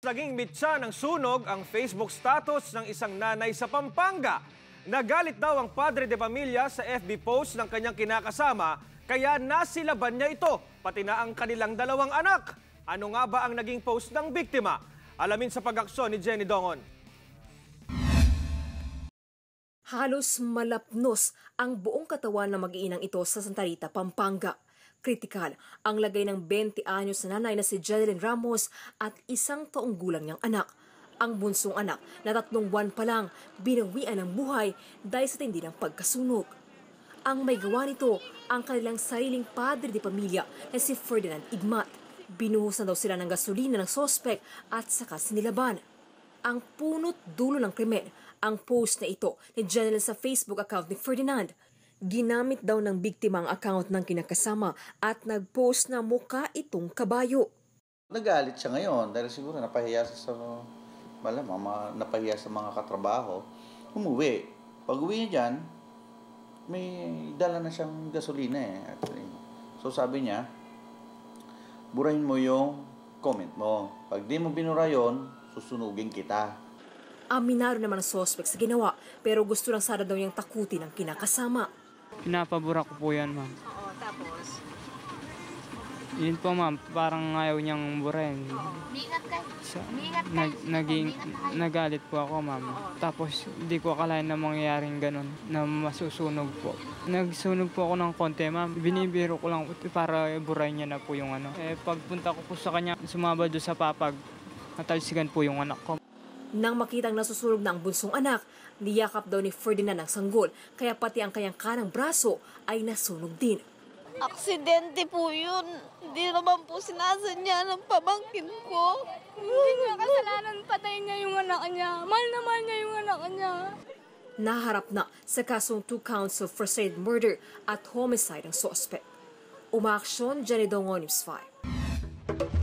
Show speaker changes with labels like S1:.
S1: Naging mitsa ng sunog ang Facebook status ng isang nanay sa Pampanga. Nagalit daw ang padre de pamilya sa FB post ng kanyang kinakasama, kaya nasilaban niya ito, pati na ang kanilang dalawang anak. Ano nga ba ang naging post ng biktima? Alamin sa pag-aksyon ni Jenny Dongon.
S2: Halos malapnos ang buong katawan ng mag-iinang ito sa Santa Rita, Pampanga. Kritikal ang lagay ng 20 anyos na nanay na si Jeneline Ramos at 1 taong gulang niyang anak. Ang bunsong anak na 3 buwan pa lang binawian ng buhay dahil sa tindi ng pagkasunog. Ang may gawa nito ang kanilang sariling padre de pamilya na si Ferdinand Igmat. Binuhusan daw sila ng gasolina ng sospek at saka sinilaban. Ang punot dulo ng krimen, ang post na ito ni Jeneline sa Facebook account ni Ferdinand. Ginamit daw ng biktima ang account ng kinakasama at nag-post na mukha itong kabayo.
S3: Nagalit siya ngayon dahil siguro napahiya sa mga katrabaho. Umuwi. Pag uwi niya dyan, may dala na siyang gasolina actually. So sabi niya, burahin mo yung comment mo. Pag di mo binura yun, susunugin kita.
S2: Aminado naman ang suspect sa ginawa, pero gusto lang sana daw niyang takutin ang kinakasama.
S4: Pinapabura ko po yan, ma'am.
S2: Oo, tapos?
S4: Yun po, ma'am. Parang ayaw niyang burahin.
S5: Mingat ka.
S4: Nagalit po ako, ma'am. Tapos, hindi ko akalain na mangyayaring ganun, na masusunog po. Nagsunog po ako ng konti, ma'am. Binibiro ko lang para burahin niya na po yung ano. Pagpunta ko po sa kanya, sumabad doon sa papag. Natalsikan po yung anak ko.
S2: Nang makitang nasusunog na ang bunsong anak, niyakap daw ni Ferdinand ang sanggol, kaya pati ang kanyang kanang braso ay nasunog din.
S5: Aksidente po yun. Hindi naman po sinasadya ng pamangkin ko.
S6: Hindi niya kasalanan, patayin niya yung anak niya. Mahal na mahal niya yung anak niya.
S2: Naharap na sa kasong 2 counts of frustrated murder at homicide ang suspect. Umaaksyon, Jenny Dongon, News 5.